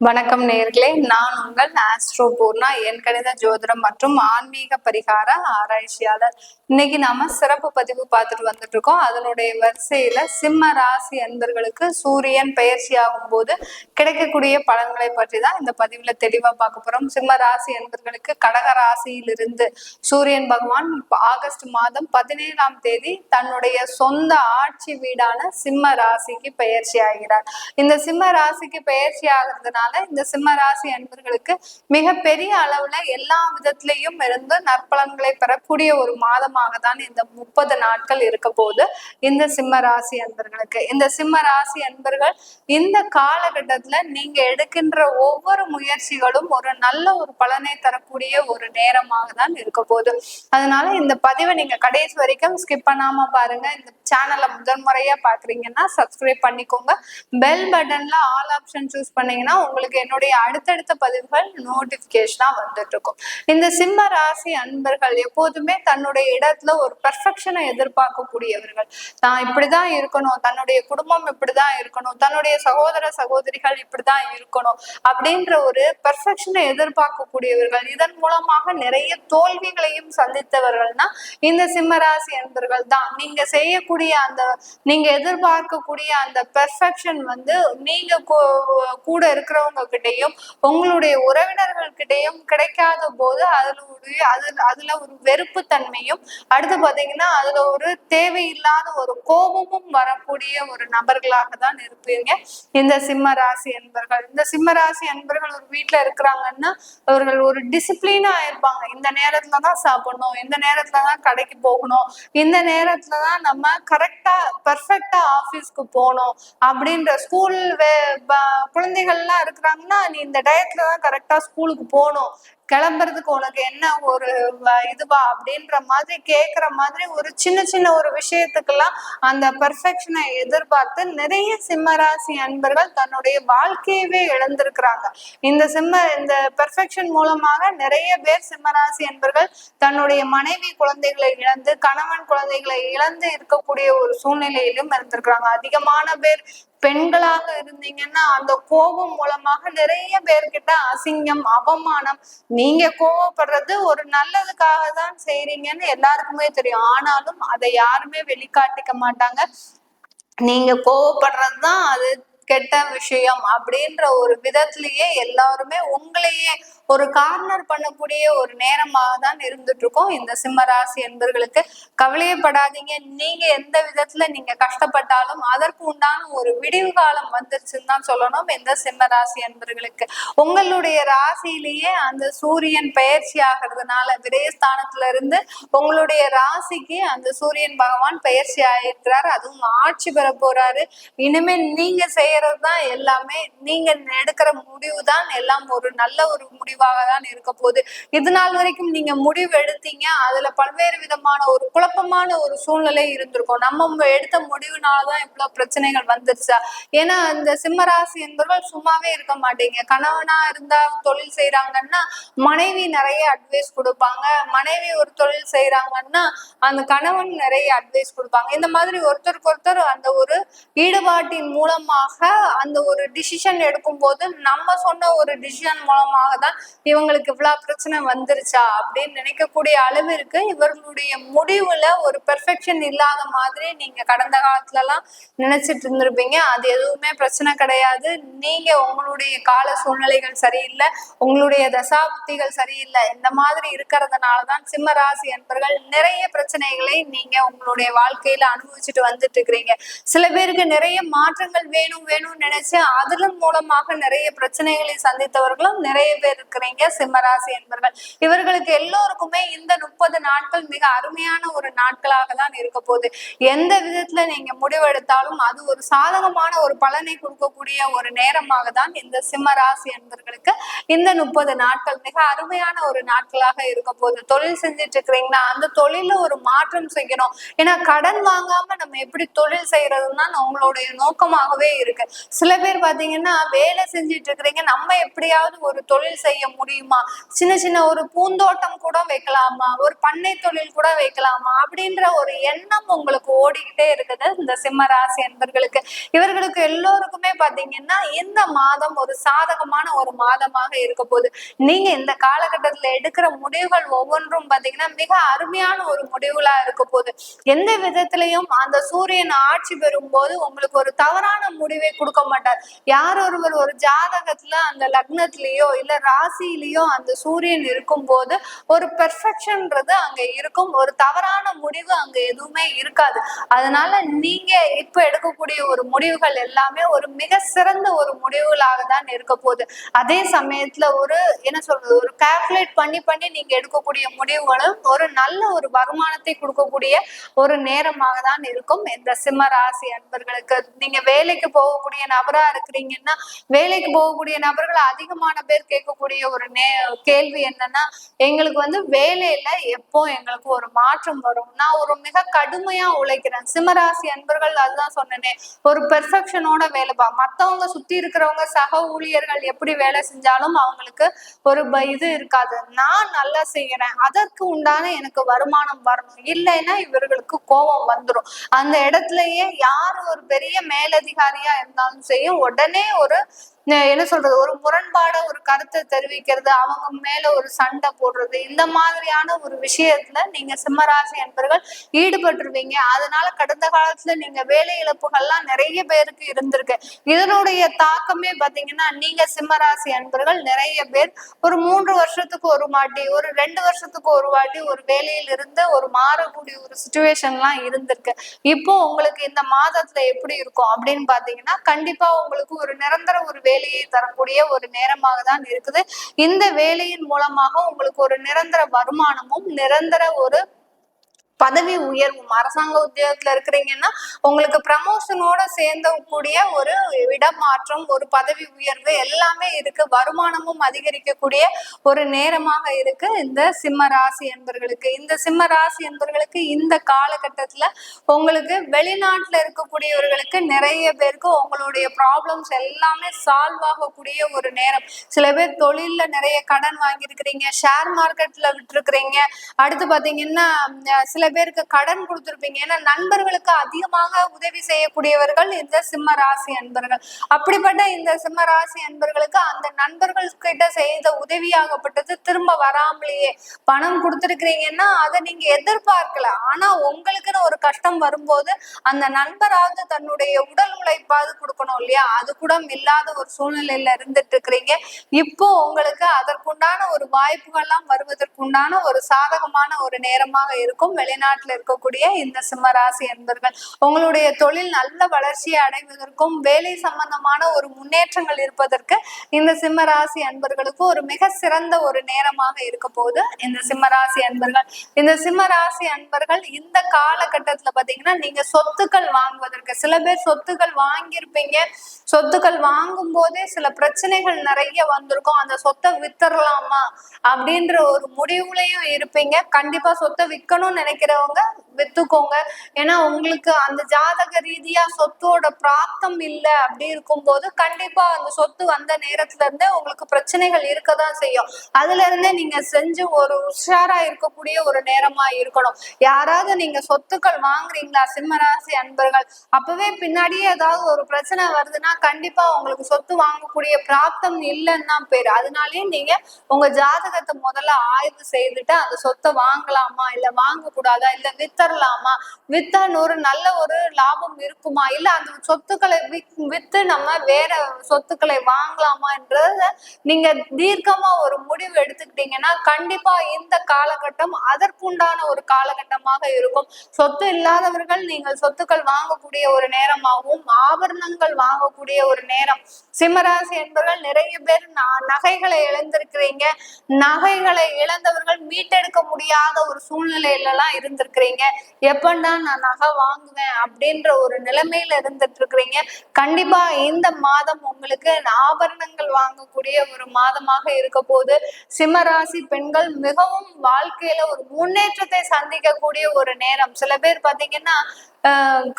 வணக்கம் நேர்களே, நான் உங்கள் ஆஸ்ட்ரோ பூர்ணா, என் கணித ஜோதிடம் மற்றும் ஆன்மீக பரிகார ஆராய்ச்சியாளர். இன்னைக்கு நாம சிறப்பு பதிவு பார்த்துட்டு வந்துட்டு இருக்கோம். அதனுடைய வரிசையில சிம்ம ராசி அன்பர்களுக்கு சூரியன் பெயர்ச்சி ஆகும் போது கிடைக்கக்கூடிய பலன்களை பற்றி தான் இந்த பதிவுல தெளிவா பார்க்க போறோம். சிம்ம ராசி அன்பர்களுக்கு கடக ராசியிலிருந்து சூரியன் பகவான் ஆகஸ்ட் மாதம் 17ஆம் தேதி தன்னுடைய சொந்த ஆட்சி வீடான சிம்ம ராசிக்கு பெயர்ச்சி ஆகிறார். இந்த சிம்ம ராசிக்கு பெயர்ச்சி ஆகிறதுனால இந்த சிம்ம ராசி அன்பர்களுக்கு மிக பெரிய அளவுல எல்லா விதத்திலையும் இருந்து நற்பலன்களை பெறக்கூடிய ஒரு மாதமாக தான் இந்த 30 நாட்கள் இருக்க போது. இந்த சிம்ம ராசி அன்பர்களுக்கு இந்த சிம்ம ராசி அன்பர்கள் இந்த காலகட்டத்துல நீங்க எடுக்கின்ற ஒவ்வொரு முயற்சிகளும் ஒரு நல்ல ஒரு பலனை தரக்கூடிய ஒரு நேரமாக தான் இருக்க போகுது. அதனால இந்த பதிவை நீங்க கடைசி வரைக்கும் ஸ்கிப் பண்ணாம பாருங்க. இந்த சேனலை முதன்முறையா பாக்குறீங்கன்னா சப்ஸ்கிரைப் பண்ணிக்கோங்க. பெல் பட்டன்ல ஆல் ஆப்ஷன் சூஸ் பண்ணீங்கன்னா உங்களுக்கு என்னுடைய அடுத்தடுத்த பதிவுகள் நோட்டிபிகேஷனா வந்துட்டு இருக்கும். இந்த சிம்ம ராசி அன்பர்கள் எப்போதுமே தன்னுடைய இடத்துல ஒரு பெர்ஃபெக்ஷனை எதிர்பார்க்கக்கூடியவர்கள். தான் இப்படிதான் இருக்கணும், தன்னுடைய குடும்பம் இப்படிதான் இருக்கணும், தன்னுடைய சகோதர சகோதரிகள் இப்படிதான் இருக்கணும் அப்படின்ற ஒரு பெர்ஃபெக்ஷனை எதிர்பார்க்கக்கூடியவர்கள். இதன் மூலமாக நிறைய தோல்விகளையும் சந்தித்தவர்கள்னா இந்த சிம்ம ராசி அன்பர்கள் தான். நீங்க செய்யக்கூடிய நீங்க எதிர்பார்க்கக்கூடிய அந்த பெர்ஃபெக்ஷன் நீங்க கூட இருக்கிறவங்க கிட்டையும் உங்களுடைய உறவினர்கள் கிட்டையும் கிடைக்காத போது அதுல ஒரு வெறுப்பு தன்மையும், அடுத்து பாத்தீங்கன்னா அதுல ஒரு தேவையில்லாத ஒரு கோபமும் வரக்கூடிய ஒரு நபர்களாக தான் இருப்பீங்க இந்த சிம்ம ராசி அன்பர்கள். இந்த சிம்ம ராசி அன்பர்கள் ஒரு வீட்டுல இருக்கிறாங்கன்னா அவர்கள் ஒரு டிசிப்ளினா இருப்பாங்க. இந்த நேரத்துலதான் சாப்பிடணும், இந்த நேரத்துலதான் கடைக்கு போகணும், இந்த நேரத்துலதான் நம்ம கரெக்டா பெர்ஃபெக்டா ஆபீஸ்க்கு போகணும் அப்படின்ற ஸ்கூல் குழந்தைகள்லாம் இருக்கிறாங்கன்னா நீ இந்த டயத்துலதான் கரெக்டா ஸ்கூலுக்கு போகணும், கிளம்புறதுக்கு உனக்கு என்ன ஒரு இதுவா அப்படின்ற மாதிரி கேட்கிற மாதிரி ஒரு சின்ன சின்ன ஒரு விஷயத்துக்கெல்லாம் அந்த பெர்ஃபெக்ஷனை எதிர்பார்த்து நிறைய சிம்மராசி அன்பர்கள் தன்னுடைய வாழ்க்கையவே இழந்திருக்கிறாங்க. இந்த பெர்ஃபெக்ஷன் மூலமாக நிறைய பேர் சிம்மராசி அன்பர்கள் தன்னுடைய மனைவி குழந்தைகளை இழந்து, கணவன் குழந்தைகளை இழந்து இருக்கக்கூடிய ஒரு சூழ்நிலையிலும் இருந்திருக்கிறாங்க. அதிகமான பேர் பெண்களாக இருந்தீங்கன்னா அந்த கோபம் மூலமாக நிறைய பேர்கிட்ட அசிங்கம், அவமானம், நீங்க கோவப்படுறது ஒரு நல்லதுக்காக தான் செய்றீங்கன்னு எல்லாருக்குமே தெரியும். ஆனாலும் அதை யாருமே வெளிக்காட்டிக்க மாட்டாங்க. நீங்க கோவப்படுறதுதான் அது கெட்ட விஷயம் அப்படின்ற ஒரு விதத்திலேயே எல்லாருமே உங்களையே ஒரு கார்னர் பண்ணக்கூடிய ஒரு நேரமாக தான் இருந்துட்டு இருக்கோம் இந்த சிம்மராசி என்பர்களுக்கு. கவலையப்படாதீங்க. நீங்க எந்த விதத்துல நீங்க கஷ்டப்பட்டாலும் அதற்கு உண்டான ஒரு விடிவு காலம் வந்துருச்சுன்னு தான் சொல்லணும் இந்த சிம்மராசி என்பர்களுக்கு. உங்களுடைய ராசியிலேயே அந்த சூரியன் பெயர்ச்சி ஆகிறதுனால விரயஸ்தானத்துல இருந்து உங்களுடைய ராசிக்கு அந்த சூரியன் பகவான் பெயர்ச்சி ஆயிருக்கிறாரு. அதுவும் ஆட்சி பெற போறாரு. இனிமே நீங்க செய்யறதுதான் எல்லாமே, நீங்க எடுக்கிற முடிவு தான் எல்லாம் ஒரு நல்ல ஒரு முடிவாக தான் இருக்க போகுது. இது நாள் வரைக்கும் நீங்க முடிவு எடுத்தீங்க, அதுல பல்வேறு விதமான ஒரு குழப்பமான ஒரு சூழ்நிலை இருந்திருக்கும். நம்ம எடுத்த முடிவுனாலதான் இவ்வளவு பிரச்சனைகள் வந்துருச்சா? ஏன்னா இந்த சிம்மராசி என்பவர்கள் சும்மாவே இருக்க மாட்டீங்க. கணவனா இருந்தா தொழில் செய்யறாங்கன்னா மனைவி நிறைய அட்வைஸ் கொடுப்பாங்க, மனைவி ஒரு தொழில் செய்யறாங்கன்னா அந்த கணவன் நிறைய அட்வைஸ் கொடுப்பாங்க. இந்த மாதிரி ஒருத்தருக்கு ஒருத்தர் அந்த ஒரு ஈடுபாட்டின் மூலமாக அந்த ஒரு டிசிஷன் எடுக்கும் போது நம்ம சொன்ன ஒரு டிசிஷன் மூலமாக தான் இவங்களுக்கு இவ்வளவு பிரச்சனை வந்துருச்சா அப்படின்னு நினைக்கக்கூடிய அளவிற்கு இவர்களுடைய முடிவுல ஒரு பெர்ஃபெக்ஷன் இல்லாத மாதிரி நீங்க கடந்த காலத்துல எல்லாம் நினைச்சிட்டு இருந்திருப்பீங்க. அது எதுவுமே பிரச்சனை கிடையாது. நீங்க உங்களுடைய கால சூழ்நிலைகள் சரியில்லை, உங்களுடைய தசாபுத்திகள் சரியில்லை, இந்த மாதிரி இருக்கிறதுனாலதான் சிம்ம ராசி என்பர்கள் நிறைய பிரச்சனைகளை நீங்க உங்களுடைய வாழ்க்கையில அனுபவிச்சுட்டு வந்துட்டு இருக்கிறீங்க. சில பேருக்கு நிறைய மாற்றங்கள் வேணும்னு நினைச்சு அதன் மூலமாக நிறைய பிரச்சனைகளை சந்தித்தவர்களும் நிறைய பேர் இருக்கிறீங்க சிம்மராசி என்பர்கள். இவர்களுக்கு எல்லோருக்குமே இந்த 30 நாட்கள் மிக அருமையான ஒரு நாட்களாக தான் இருக்க போகுது. எந்த விதத்துல நீங்க முடிவெடுத்தாலும் அது ஒரு சாதகமான ஒரு பலனை கொடுக்கக்கூடிய ஒரு நேரமாக தான் இந்த சிம்மராசி என்பர்களுக்கு இந்த 30 நாட்கள் மிக அருமையான ஒரு நாட்களாக இருக்க போகுது. தொழில் செஞ்சுட்டு இருக்கிறீங்கன்னா அந்த தொழில ஒரு மாற்றம் செய்யணும். ஏன்னா கடன் வாங்காம நம்ம எப்படி தொழில் செய்யறதுன்னா உங்களுடைய நோக்கமாகவே இருக்கு. சில பேர் பாத்தீங்கன்னா வேலை செஞ்சுட்டு இருக்கிறீங்க, நம்ம எப்படியாவது ஒரு தொழில் செய்ய முடியுமா, சின்ன சின்ன ஒரு பூந்தோட்டம் கூட வைக்கலாமா, ஒரு பண்ணை தொழில் கூட வைக்கலாமா அப்படின்ற ஒரு எண்ணம் உங்களுக்கு ஓடிக்கிட்டே இருக்குது இந்த சிம்ம ராசி அன்பர்களுக்கு. இவர்களுக்கு எல்லோருக்குமே பாத்தீங்கன்னா இந்த மாதம் ஒரு சாதகமான ஒரு மாதமாக இருக்க போகுது. நீங்க இந்த காலகட்டத்துல எடுக்கிற முடிவுகள் ஒவ்வொன்றும் பாத்தீங்கன்னா மிக அருமையான ஒரு முடிவுகளா இருக்க போகுது. எந்த விதத்திலையும் அந்த சூரியன் ஆட்சி பெறும் போது உங்களுக்கு ஒரு தவறான முடிவை கொடுக்க மாட்டார். யார் ஒருவர் ஒரு ஜாதகத்துல அந்த லக்னத்திலேயோ இல்ல ராசியிலேயோ அந்த சூரியன் இருக்கும் போது ஒரு பெர்ஃபெக்ஷன்ன்றது அங்க இருக்கும், ஒரு தவறான முடிவு அங்க எதுவுமே இருக்காது. அதனால நீங்க இப்ப எடுக்கக்கூடிய ஒரு முடிவுகள் எல்லாமே ஒரு மிக சிறந்த ஒரு முடிவுகளாக தான் இருக்க போகுது. அதே சமயத்துல ஒரு என்ன சொல்றது, ஒரு கால்குலேட் பண்ணி பண்ணி நீங்க எடுக்கக்கூடிய முடிவுகளும் ஒரு நல்ல ஒரு வருமானத்தை கொடுக்கக்கூடிய ஒரு நேரமாக தான் இருக்கும் இந்த சிம்ம ராசி அன்பர்களுக்கு. நீங்க வேலைக்கு போகக்கூடிய நபரா இருக்கிறீங்கன்னா, வேலைக்கு போகக்கூடிய நபர்கள் அதிகமான பேர் கேட்கக்கூடிய ஒரு கேள்வி என்னன்னா, எங்களுக்கு வேலையில எப்போ எங்களுக்கு ஒரு மாற்றம் வரும், நான் ஒரு மிக கடுமையா உழைக்கிறேன். சிம்மராசி அன்பர்கள் அதுதான் சொன்னேனே, ஒரு பெர்ஃபெக்ஷனோட வேலைப்பா. மத்தவங்க சுத்தி இருக்கிறவங்க சக ஊழியர்கள் எப்படி வேலை செஞ்சாலும் அவங்களுக்கு ஒரு இது இருக்காது. நான் நல்லா செய்யறேன், அதற்கு உண்டான எனக்கு வருமானம் வரணும், இல்லைன்னா இவர்களுக்கு கோபம் வந்துடும். அந்த இடத்துலயே யார் ஒரு பெரிய மேலதிகாரியா இருந்தாலும் செய்யும் உடனே ஒரு என்ன சொல்றது, ஒரு முரண்பாட ஒரு கருத்தை தெரிவிக்கிறது, அவங்க மேல ஒரு சண்டை போடுறது, இந்த மாதிரியான ஒரு விஷயத்துல நீங்க சிம்மராசி என்பர்கள் ஈடுபட்டுருவீங்க. அதனால கடந்த காலத்துல நீங்க வேலை இழப்புகள்லாம் நிறைய பேருக்கு இருந்திருக்கு. இதனுடைய தாக்கமே பாத்தீங்கன்னா நீங்க சிம்மராசி என்பர்கள் நிறைய பேர் ஒரு 3 வருஷத்துக்கு ஒரு வாட்டி, ஒரு 2 வருஷத்துக்கு ஒரு வாட்டி ஒரு வேலையில இருந்து ஒரு மாறக்கூடிய ஒரு சுச்சுவேஷன்லாம் இருந்திருக்கு. இப்போ உங்களுக்கு இந்த மாதத்துல எப்படி இருக்கும் அப்படின்னு பாத்தீங்கன்னா, கண்டிப்பா உங்களுக்கு ஒரு நிரந்தர ஒரு வேலையை தரக்கூடிய ஒரு நேரமாக தான் இருக்குது. இந்த வேலையின் மூலமாக உங்களுக்கு ஒரு நிரந்தர வருமானமும் நிரந்தர ஒரு பதவி உயர்வும், அரசாங்க உத்தியோகத்துல இருக்கிறீங்கன்னா உங்களுக்கு ப்ரமோஷனோட சேர்ந்த கூடிய ஒரு இடமாற்றம், ஒரு பதவி உயர்வு எல்லாமே இருக்கு. வருமானமும் அதிகரிக்கக்கூடிய ஒரு நேரமாக இருக்கு இந்த சிம்ம ராசி என்பர்களுக்கு. இந்த சிம்ம ராசி என்பர்களுக்கு இந்த காலகட்டத்துல உங்களுக்கு வெளிநாட்டுல இருக்கக்கூடியவர்களுக்கு நிறைய பேருக்கு உங்களுடைய ப்ராப்ளம்ஸ் எல்லாமே சால்வ் ஆகக்கூடிய ஒரு நேரம். சில பேர் தொழில்ல நிறைய கடன் வாங்கியிருக்கிறீங்க, ஷேர் மார்க்கெட்ல விட்டுருக்கிறீங்க, அடுத்து பாத்தீங்கன்னா சில பேருக்கு கடன் கொடுத்துருப்பீங்க. ஏன்னா நண்பர்களுக்கு அதிகமாக உதவி செய்யக்கூடியவர்கள் இந்த சிம்ம ராசி அன்பர்கள். அப்படிப்பட்ட இந்த சிம்ம ராசி அன்பர்களுக்கு அந்த நண்பர்கள் கிட்ட செய்த உதவியாகப்பட்டது திரும்ப வராமலேயே பணம் கொடுத்துருக்கிறீங்கன்னா அதை நீங்க எதிர்பார்க்கல. ஆனா உங்களுக்குன்னு ஒரு கஷ்டம் வரும்போது அந்த நண்பராவது தன்னுடைய உடல் உழைப்பாவது கொடுக்கணும் இல்லையா, அது கூட இல்லாத ஒரு சூழ்நிலையில இருந்துட்டு இருக்கிறீங்க. இப்போ உங்களுக்கு அதற்குண்டான ஒரு வாய்ப்புகள்லாம் வருவதற்குண்டான ஒரு சாதகமான ஒரு நேரமாக இருக்கும். வெளிநாட்டுல இருக்கக்கூடிய இந்த சிம்ம ராசி அன்பர்கள் உங்களுடைய தொழில் நல்ல வளர்ச்சியை அடைவதற்கும் வேலை சம்பந்தமான ஒரு முன்னேற்றங்கள் இருப்பதற்கு இந்த சிம்ம ராசி அன்பர்களுக்கு ஒரு மிக சிறந்த ஒரு நேரமாக இருக்க போகுது இந்த சிம்ம ராசி அன்பர்கள். இந்த சிம்ம ராசி அன்பர்கள் இந்த காலகட்டத்துல பாத்தீங்கன்னா நீங்க சொத்துக்கள் வாங்குவதற்கு, சில பேர் சொத்துக்கள் வாங்கியிருப்பீங்க, சொத்துக்கள் வாங்கும் போதே சில பிரச்சனைகள் நிறைய வந்திருக்கும், அந்த சொத்தை வித்தரலாமா அப்படின்ற ஒரு முடிவுலையும் இருப்பீங்க. கண்டிப்பா சொத்தை விற்கணும்னு நினைக்கிறவங்க வித்துக்கோங்க. ஏன்னா உங்களுக்கு அந்த ஜாதக ரீதியா சொத்தோட பிராப்தம் இல்லை அப்படி இருக்கும்போது கண்டிப்பா அந்த சொத்து வந்த நேரத்துல இருந்தே உங்களுக்கு பிரச்சனைகள் இருக்கதான் செய்யும். அதுல இருந்தே நீங்க செஞ்சு ஒரு உஷாரா இருக்கக்கூடிய ஒரு நேரமா இருக்கணும். யாராவது நீங்க சொத்துக்கள் வாங்குறீங்களா சிம்மராசி அன்பர்கள், அப்பவே பின்னாடியே ஏதாவது ஒரு பிரச்சனை வருதுன்னா கண்டிப்பா உங்களுக்கு சொத்து வாங்கக்கூடிய பிராப்தம் இல்லைன்னு தான் பேரு. அதனாலயே நீங்க உங்க ஜாதகத்தை முதல்ல ஆய்வு செய்துட்டு அந்த சொத்தை வாங்கலாமா இல்ல வாங்க கூடாதா, இல்ல வித்தரலாமா, வித்தா ஒரு நல்ல ஒரு லாபம் இருக்குமா, இல்ல அந்த சொத்துக்களை வித்து நம்ம வேற சொத்துக்களை வாங்கலாமா என்றத நீங்க தீர்க்கமா ஒரு முடிவு எடுத்துக்கிட்டீங்கன்னா கண்டிப்பா இந்த காலகட்டம் அதற்குண்டான ஒரு காலகட்டமாக இருக்கும். சொத்து இல்லாதவர்கள் நீங்கள் சொத்துக்கள் வாங்கக்கூடிய ஒரு நேரமாகவும் ஆபரணங்கள் வாங்கக்கூடிய ஒரு நேரம். சிம்மராசி என்பவர்கள் நிறைய பேர் நகைகளை இழந்திருக்கிறீங்க, நகைகளை இழந்தவர்கள் மீட்டெடுக்க முடியாத ஒரு சூழ்நிலையில எல்லாம் இருந்திருக்கிறீங்க. எப்படா நான் நகை வாங்குவேன் அப்படின்ற ஒரு நிலைமையில இருந்துட்டு இருக்கிறீங்க. கண்டிப்பா இந்த மாதம் உங்களுக்கு ஆபரணங்கள் வாங்கக்கூடிய ஒரு மாதமாக இருக்க போது. சிம்மராசி பெண்கள் மிகவும் வாழ்க்கையில ஒரு முன்னேற்றத்தை சந்திக்கக்கூடிய ஒரு நேரம். சில பேர் பாத்தீங்கன்னா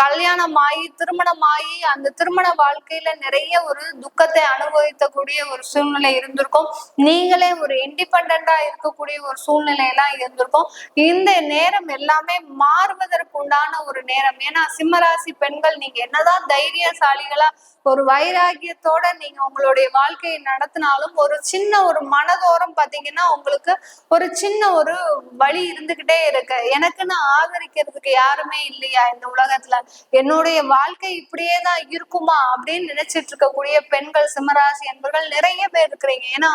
கல்யாணம் ஆகி திருமணமாகி அந்த திருமண வாழ்க்கையில நிறைய ஒரு துக்கத்தை அனுபவிக்கக்கூடிய ஒரு சூழ்நிலை இருந்திருக்கும். நீங்களே ஒரு இண்டிபெண்டா இருக்கக்கூடிய ஒரு சூழ்நிலை எல்லாம் இருந்திருக்கும். இந்த நேரம் எல்லாமே மாறுவதற்கு உண்டான ஒரு நேரம். ஏன்னா சிம்மராசி பெண்கள் நீங்க என்னதான் தைரியசாலிகளா ஒரு வைராகியத்தோட நீங்க உங்களுடைய வாழ்க்கையை நடத்தினாலும் ஒரு சின்ன ஒரு மனதோரம் பாத்தீங்கன்னா உங்களுக்கு ஒரு சின்ன ஒரு வழி இருந்துகிட்டே இருக்கு. எனக்குன்னு ஆதரிக்கிறதுக்கு யாருமே இல்லையா இந்த உலகத்துல, என்னுடைய வாழ்க்கை இப்படியேதான் இருக்குமா அப்படின்னு நினைச்சிட்டு இருக்கக்கூடிய பெண்கள் சிம்மராசி என்பவர்கள் நிறைய பேர் இருக்கிறீங்க. ஏன்னா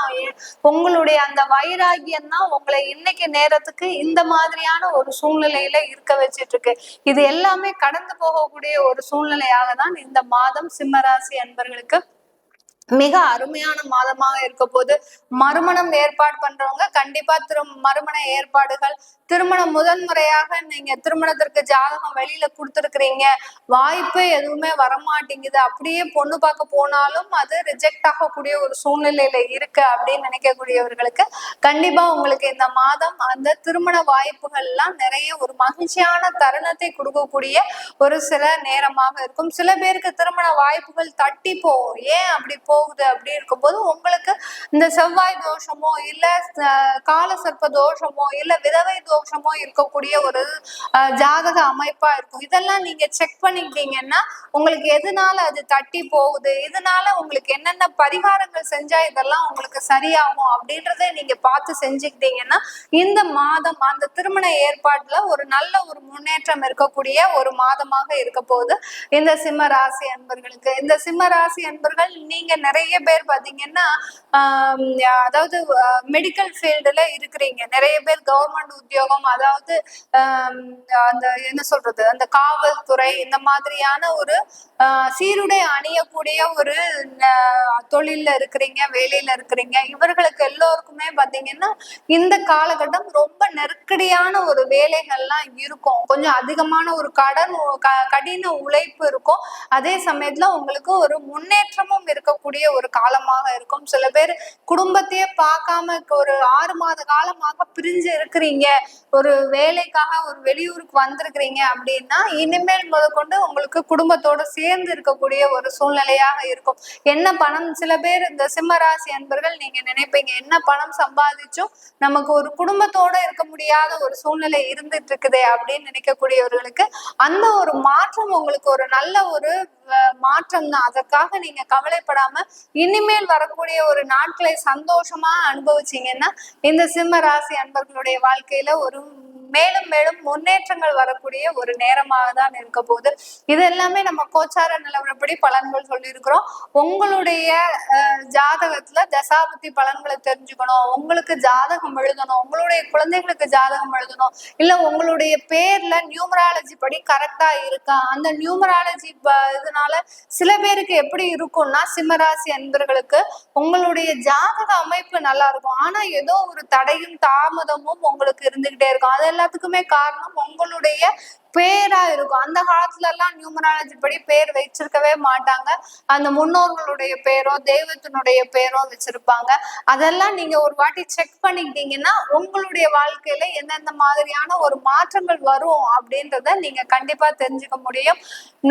உங்களுடைய அந்த வைராகியம் தான் உங்களை இன்னைக்கு நேரத்துக்கு இந்த மாதிரியான ஒரு சூழ்நிலையில இருக்க வச்சிட்டு இருக்கு. இது எல்லாமே கடந்து போகக்கூடிய ஒரு சூழ்நிலையாக தான் இந்த மாதம் சிம்மராசி அன்பர்களுக்கு மிக அருமையான மாதமாக இருக்க போது. மறுமணம் ஏற்பாடு பண்றவங்க கண்டிப்பா மறுமண ஏற்பாடுகள், திருமணம் முதன்முறையாக நீங்க திருமணத்திற்கு ஜாதகம் வெளியில கொடுத்துருக்கிறீங்க, வாய்ப்பே எதுவுமே வரமாட்டேங்குது, அப்படியே பொண்ணு பார்க்க போனாலும் அது ரிஜெக்ட் ஆகக்கூடிய ஒரு சூழ்நிலையில இருக்கு அப்படின்னு நினைக்கக்கூடியவர்களுக்கு கண்டிப்பா உங்களுக்கு இந்த மாதம் அந்த திருமண வாய்ப்புகள் எல்லாம் நிறைய ஒரு மகிழ்ச்சியான தருணத்தை கொடுக்கக்கூடிய ஒரு சில நேரமாக இருக்கும். சில பேருக்கு திருமண வாய்ப்புகள் தட்டி போகும். ஏன் அப்படி போகுது அப்படி இருக்கும்போது உங்களுக்கு இந்த செவ்வாய் தோஷமோ இல்ல கால சர்ப்ப தோஷமோ இல்ல விதவை தோஷமோ இருக்கக்கூடிய ஒரு ஜாதக அமைப்பா இருக்கும். இதெல்லாம் நீங்க செக் பண்ணிக்கிட்டீங்கன்னா உங்களுக்கு எதனால அது தட்டி போகுது, இதனால உங்களுக்கு என்னென்ன பரிகாரங்கள் செஞ்சா இதெல்லாம் உங்களுக்கு சரியாகும் அப்படின்றத நீங்க பார்த்து செஞ்சுக்கிட்டீங்கன்னா இந்த மாதம் அந்த திருமண ஏற்பாட்டுல ஒரு நல்ல ஒரு முன்னேற்றம் இருக்கக்கூடிய ஒரு மாதமாக இருக்க போகுது இந்த சிம்ம ராசி அன்பர்களுக்கு. இந்த சிம்ம ராசி அன்பர்கள் நீங்க நிறைய பேர் பாத்தீங்கன்னா அதாவது மெடிக்கல் ஃபீல்டுல இருக்கிறீங்க, நிறைய பேர் கவர்மெண்ட் உத்தியோகம், அதாவது அந்த என்ன சொல்றது அந்த காவல்துறை இந்த மாதிரியான ஒரு சீருடை அணியக்கூடிய ஒரு தொழில்ல இருக்கிறீங்க, வேலையில இருக்கிறீங்க. இவர்களுக்கு எல்லோருக்குமே பாத்தீங்கன்னா இந்த காலகட்டம் ரொம்ப நெருக்கடியான ஒரு வேலைகள்லாம் இருக்கும். கொஞ்சம் அதிகமான ஒரு கடின உழைப்பு இருக்கும். அதே சமயத்துல உங்களுக்கு ஒரு முன்னேற்றமும் இருக்கக்கூடிய ஒரு காலமாக இருக்கும். சில பேர் குடும்பத்தையே பார்க்காம ஒரு 6 மாத காலமாக பிரிஞ்சு இருக்கிறீங்க, ஒரு வேலைக்காக ஒரு வெளியூருக்கு வந்திருக்கிறீங்க அப்படின்னா இனிமேல் முதற்கொண்டு உங்களுக்கு குடும்பத்தோட சேர்ந்து இருக்கக்கூடிய ஒரு சூழ்நிலையாக இருக்கும். என்ன பணம், சில பேர் இந்த சிம்மராசி அன்பர்கள் நீங்க நினைப்பீங்க என்ன பணம் சம்பாதிச்சும் நமக்கு ஒரு குடும்பத்தோட இருக்க முடியாத ஒரு சூழ்நிலை இருந்துட்டு இருக்குதே அப்படின்னு நினைக்கக்கூடியவர்களுக்கு அந்த ஒரு மாற்றம் உங்களுக்கு ஒரு நல்ல ஒரு மாற்றம் தான். அதற்காக நீங்க கவலைப்படாம இனிமேல் வரக்கூடிய ஒரு நாட்களை சந்தோஷமா அனுபவிச்சீங்கன்னா இந்த சிம்ம ராசி அன்பர்களுடைய வாழ்க்கையில ஒரு மேலும் மேலும் முன்னேற்றங்கள் வரக்கூடிய ஒரு நேரமாக தான் இருக்க போகுது. இது எல்லாமே நம்ம கோச்சார நிலவரப்படி பலன்கள் சொல்லியிருக்கிறோம். உங்களுடைய ஜாதகத்துல தசாபுத்தி பலன்களை தெரிஞ்சுக்கணும், உங்களுக்கு ஜாதகம் எழுதணும், உங்களுடைய குழந்தைகளுக்கு ஜாதகம் எழுதணும், இல்ல உங்களுடைய பேர்ல நியூமராலஜி படி கரெக்டா இருக்கா, அந்த நியூமராலஜி இதனால சில பேருக்கு எப்படி இருக்கும்னா சிம்மராசி அன்பர்களுக்கு உங்களுடைய ஜாதக அமைப்பு நல்லா இருக்கும், ஆனா ஏதோ ஒரு தடையும் தாமதமும் உங்களுக்கு இருந்துகிட்டே இருக்கும். அது எல்லாத்துக்குமே காரணம் உங்களுடைய பேரா இருக்கும். அந்த காலத்துல எல்லாம் நியூமராலஜி படி பேர் வச்சிருக்கவே மாட்டாங்க, அந்த முன்னோர்களுடைய பேரோ தெய்வத்தினுடைய பேரோ வச்சிருப்பாங்க. அதெல்லாம் நீங்க ஒரு வாட்டி செக் பண்ணிக்கிட்டீங்கன்னா உங்களுடைய வாழ்க்கையில எந்தெந்த மாதிரியான ஒரு மாற்றங்கள் வரும் அப்படின்றத நீங்க கண்டிப்பா தெரிஞ்சுக்க முடியும்.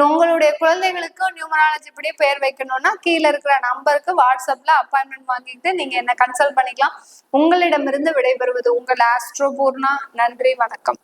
உங்களுடைய குழந்தைகளுக்கு நியூமராலஜி படி பேர் வைக்கணும்னா கீழே இருக்கிற நம்பருக்கு வாட்ஸ்அப்ல அப்பாயின்மெண்ட் வாங்கிட்டு நீங்க என்ன கன்சல்ட் பண்ணிக்கலாம். உங்களிடமிருந்து விடைபெறுவது உங்கள் ஆஸ்ட்ரோ பூர்ணா. நன்றி, வணக்கம்.